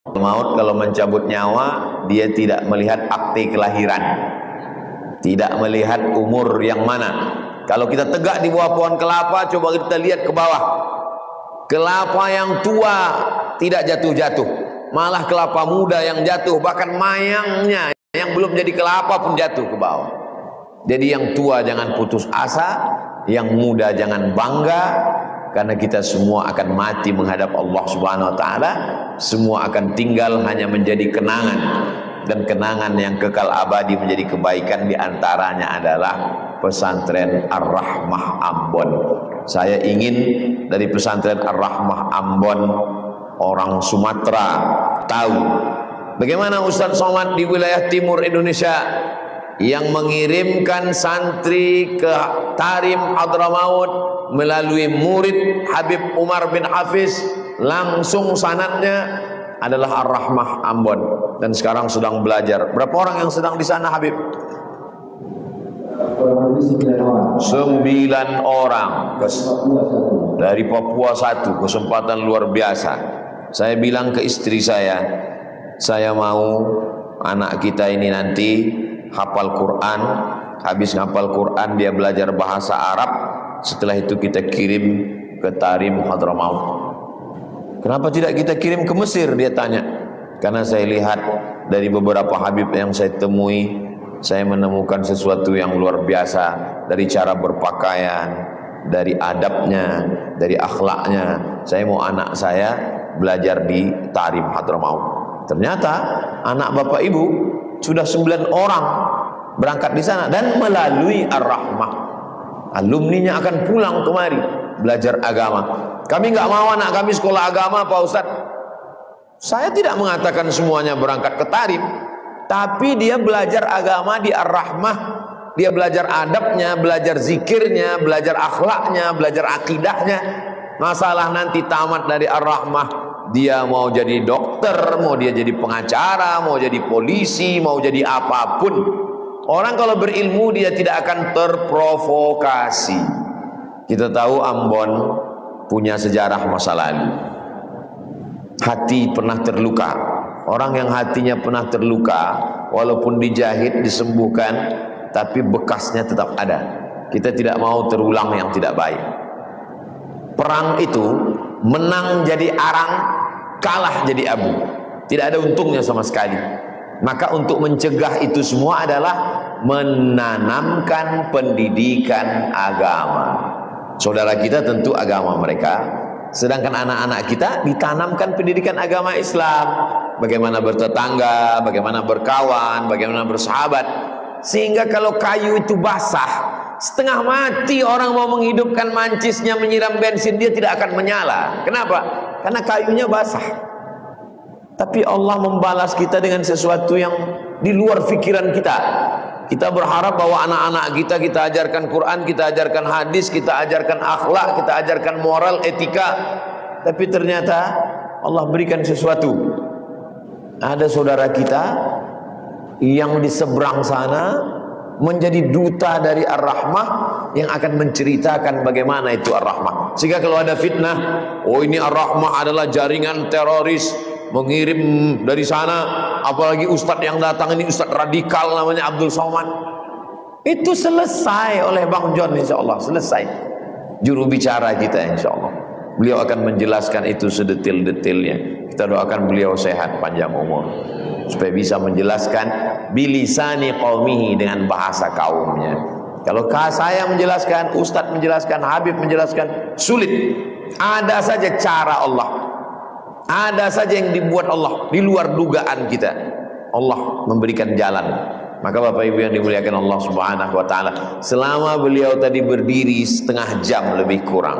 Maut kalau mencabut nyawa, dia tidak melihat akte kelahiran, tidak melihat umur yang mana. Kalau kita tegak di bawah pohon kelapa, coba kita lihat ke bawah. Kelapa yang tua tidak jatuh-jatuh, malah kelapa muda yang jatuh, bahkan mayangnya yang belum jadi kelapa pun jatuh ke bawah. Jadi yang tua jangan putus asa, yang muda jangan bangga, karena kita semua akan mati menghadap Allah Subhanahu wa taala. Semua akan tinggal hanya menjadi kenangan, dan kenangan yang kekal abadi menjadi kebaikan. Di antaranya adalah pesantren Ar-Rahmah Ambon. Saya ingin dari pesantren Ar-Rahmah Ambon, orang Sumatera tahu bagaimana Ustadz Somad di wilayah timur Indonesia yang mengirimkan santri ke Tarim Hadramaut melalui murid Habib Umar bin Hafiz, langsung sanadnya adalah Ar-Rahmah Ambon, dan sekarang sedang belajar. Berapa orang yang sedang di sana, Habib? 9 orang dari Papua satu. Kesempatan luar biasa. Saya bilang ke istri saya mau anak kita ini nanti hafal Quran, habis hafal Quran dia belajar bahasa Arab, setelah itu kita kirim ke Tarim Hadramaut. Kenapa tidak kita kirim ke Mesir, dia tanya. Karena saya lihat dari beberapa habib yang saya temui, saya menemukan sesuatu yang luar biasa, dari cara berpakaian, dari adabnya, dari akhlaknya. Saya mau anak saya belajar di Tarim Hadramaut. Ternyata anak bapak ibu sudah 9 orang berangkat di sana, dan melalui Ar-Rahmah. Alumninya akan pulang kemari belajar agama. Kami nggak mau anak kami sekolah agama, Pak Ustadz. Saya tidak mengatakan semuanya berangkat ke Tarim, tapi dia belajar agama di Ar-Rahmah. Dia belajar adabnya, belajar zikirnya, belajar akhlaknya, belajar akidahnya. Masalah nanti tamat dari Ar-Rahmah, dia mau jadi dokter, mau dia jadi pengacara, mau jadi polisi, mau jadi apapun. Orang kalau berilmu dia tidak akan terprovokasi. Kita tahu Ambon punya sejarah masa lalu. Hati pernah terluka. Orang yang hatinya pernah terluka, walaupun dijahit, disembuhkan, tapi bekasnya tetap ada. Kita tidak mau terulang yang tidak baik. Perang itu menang jadi arang, kalah jadi abu. Tidak ada untungnya sama sekali. Maka untuk mencegah itu semua adalah menanamkan pendidikan agama. Saudara kita tentu agama mereka, sedangkan anak-anak kita ditanamkan pendidikan agama Islam. Bagaimana bertetangga, bagaimana berkawan, bagaimana bersahabat. Sehingga kalau kayu itu basah, setengah mati orang mau menghidupkan mancisnya, menyiram bensin, dia tidak akan menyala. Kenapa? Karena kayunya basah. Tapi Allah membalas kita dengan sesuatu yang di luar pikiran kita. Kita berharap bahwa anak-anak kita ajarkan Quran, kita ajarkan hadis, kita ajarkan akhlak, kita ajarkan moral, etika. Tapi ternyata Allah berikan sesuatu. Ada saudara kita yang di seberang sana menjadi duta dari Ar-Rahmah, yang akan menceritakan bagaimana itu Ar-Rahmah. Sehingga kalau ada fitnah, oh ini Ar-Rahmah adalah jaringan teroris, mengirim dari sana, apalagi ustadz yang datang ini ustadz radikal namanya Abdul Somad. Itu selesai oleh Bang John, insya Allah selesai. Juru bicara kita insya Allah, beliau akan menjelaskan itu sedetil-detilnya. Kita doakan beliau sehat, panjang umur, supaya bisa menjelaskan bilisani qaumihi, dengan bahasa kaumnya. Kalau saya menjelaskan, ustadz menjelaskan, habib menjelaskan, sulit. Ada saja cara Allah, ada saja yang dibuat Allah di luar dugaan kita. Allah memberikan jalan. Maka Bapak Ibu yang dimuliakan Allah Subhanahu wa taala, selama beliau tadi berdiri setengah jam lebih kurang,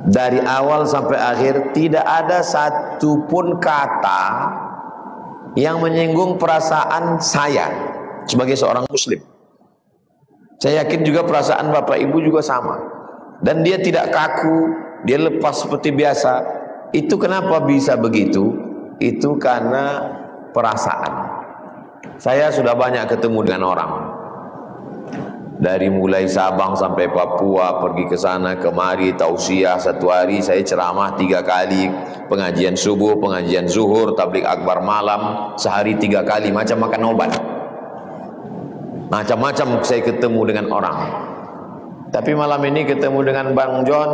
dari awal sampai akhir tidak ada satupun kata yang menyinggung perasaan saya sebagai seorang muslim. Saya yakin juga perasaan Bapak Ibu juga sama. Dan dia tidak kaku, dia lepas seperti biasa. Itu kenapa bisa begitu? Itu karena perasaan. Saya sudah banyak ketemu dengan orang. Dari mulai Sabang sampai Papua, pergi ke sana kemari, tausiah. Satu hari saya ceramah 3 kali, pengajian subuh, pengajian zuhur, tabligh akbar malam, sehari 3 kali, macam makan obat. Macam-macam saya ketemu dengan orang. Tapi malam ini ketemu dengan Bang John,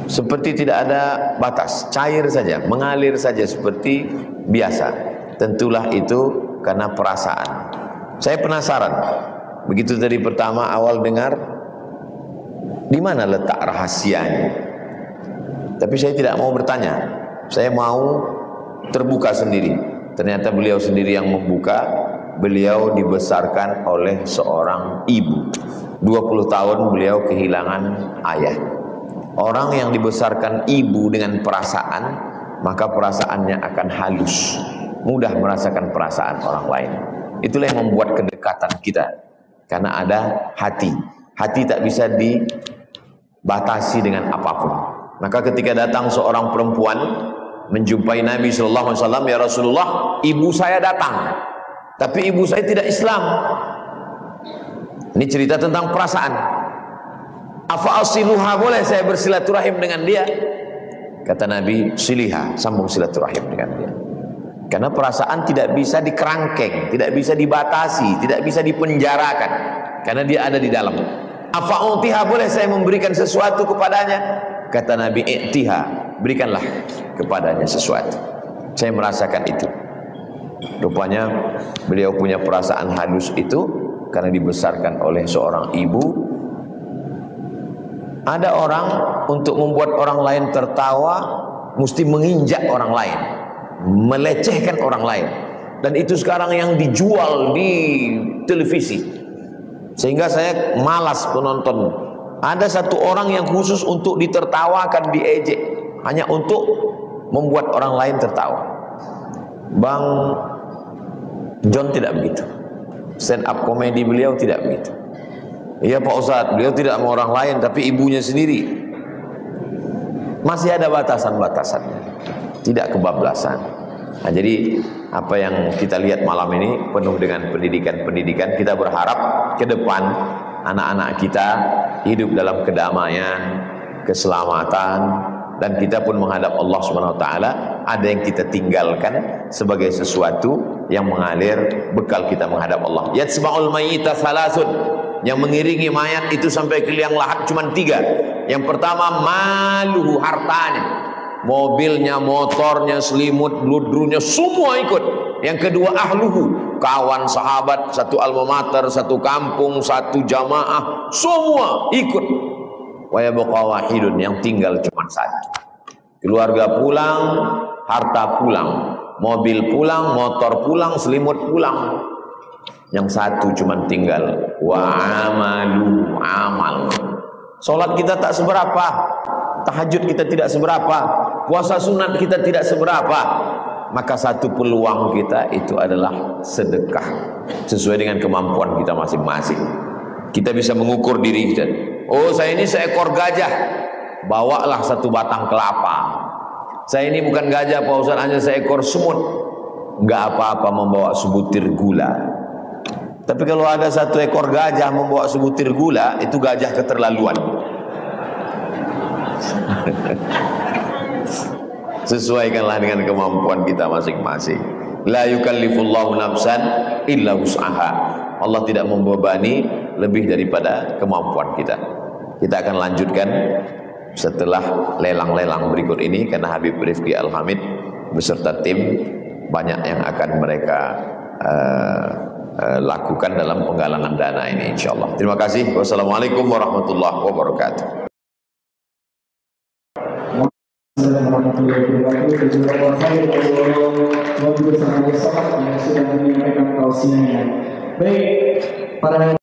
seperti tidak ada batas, cair saja, mengalir saja seperti biasa. Tentulah itu karena perasaan. Saya penasaran, begitu tadi pertama awal dengar, di mana letak rahasianya? Tapi saya tidak mau bertanya, saya mau terbuka sendiri. Ternyata beliau sendiri yang membuka. Beliau dibesarkan oleh seorang ibu. 20 tahun beliau kehilangan ayah. Orang yang dibesarkan ibu dengan perasaan, maka perasaannya akan halus, mudah merasakan perasaan orang lain. Itulah yang membuat kedekatan kita, karena ada hati. Hati tak bisa dibatasi dengan apapun. Maka ketika datang seorang perempuan menjumpai Nabi SAW, ya Rasulullah, ibu saya datang, tapi ibu saya tidak Islam. Ini cerita tentang perasaan. Afa asiluha, boleh saya bersilaturahim dengan dia? Kata Nabi, siliha, sambung silaturahim dengan dia. Karena perasaan tidak bisa dikerangkeng, tidak bisa dibatasi, tidak bisa dipenjarakan, karena dia ada di dalam. Afa utiha, boleh saya memberikan sesuatu kepadanya? Kata Nabi, i'tiha, berikanlah kepadanya sesuatu. Saya merasakan itu. Rupanya beliau punya perasaan halus itu karena dibesarkan oleh seorang ibu. Ada orang untuk membuat orang lain tertawa mesti menginjak orang lain, melecehkan orang lain, dan itu sekarang yang dijual di televisi, sehingga saya malas penonton. Ada satu orang yang khusus untuk ditertawakan, diejek, hanya untuk membuat orang lain tertawa. Bang John tidak begitu. Stand up komedi beliau tidak begitu. Iya Pak Ustadz, beliau tidak mau orang lain, tapi ibunya sendiri. Masih ada batasan-batasannya, tidak kebablasan. Nah, jadi apa yang kita lihat malam ini penuh dengan pendidikan-pendidikan. Kita berharap ke depan anak-anak kita hidup dalam kedamaian, keselamatan, dan kita pun menghadap Allah SWT. Ada yang kita tinggalkan sebagai sesuatu yang mengalir bekal kita menghadap Allah. Yatsba'ul mayyita salasun, yang mengiringi mayat itu sampai ke liang lahat cuma 3. Yang pertama, maluhu, hartanya, mobilnya, motornya, selimut, bludrunya, semua ikut. Yang kedua, ahluhu, kawan, sahabat, satu alma mater, satu kampung, satu jamaah, semua ikut. Wa yabqa wahidun, yang tinggal cuma 1. Keluarga pulang, harta pulang, mobil pulang, motor pulang, selimut pulang. Yang 1 cuma tinggal, wa amalu, amal. Salat kita tak seberapa, tahajud kita tidak seberapa, puasa sunat kita tidak seberapa. Maka 1 peluang kita itu adalah sedekah, sesuai dengan kemampuan kita masing-masing. Kita bisa mengukur diri kita. Oh, saya ini seekor gajah, bawalah 1 batang kelapa. Saya ini bukan gajah Pak Ustaz, hanya seekor semut, enggak apa-apa membawa sebutir gula. Tapi kalau ada 1 ekor gajah membawa sebutir gula, itu gajah keterlaluan. Sesuaikanlah dengan kemampuan kita masing-masing. La yukallifullahu nafsan illa wus'aha. Allah tidak membebani lebih daripada kemampuan kita. Kita akan lanjutkan setelah lelang-lelang berikut ini, karena Habib Rifki Al-Hamid beserta tim banyak yang akan mereka lakukan dalam penggalangan dana ini, insyaallah. Terima kasih. Wassalamualaikum warahmatullahi wabarakatuh. Baik, para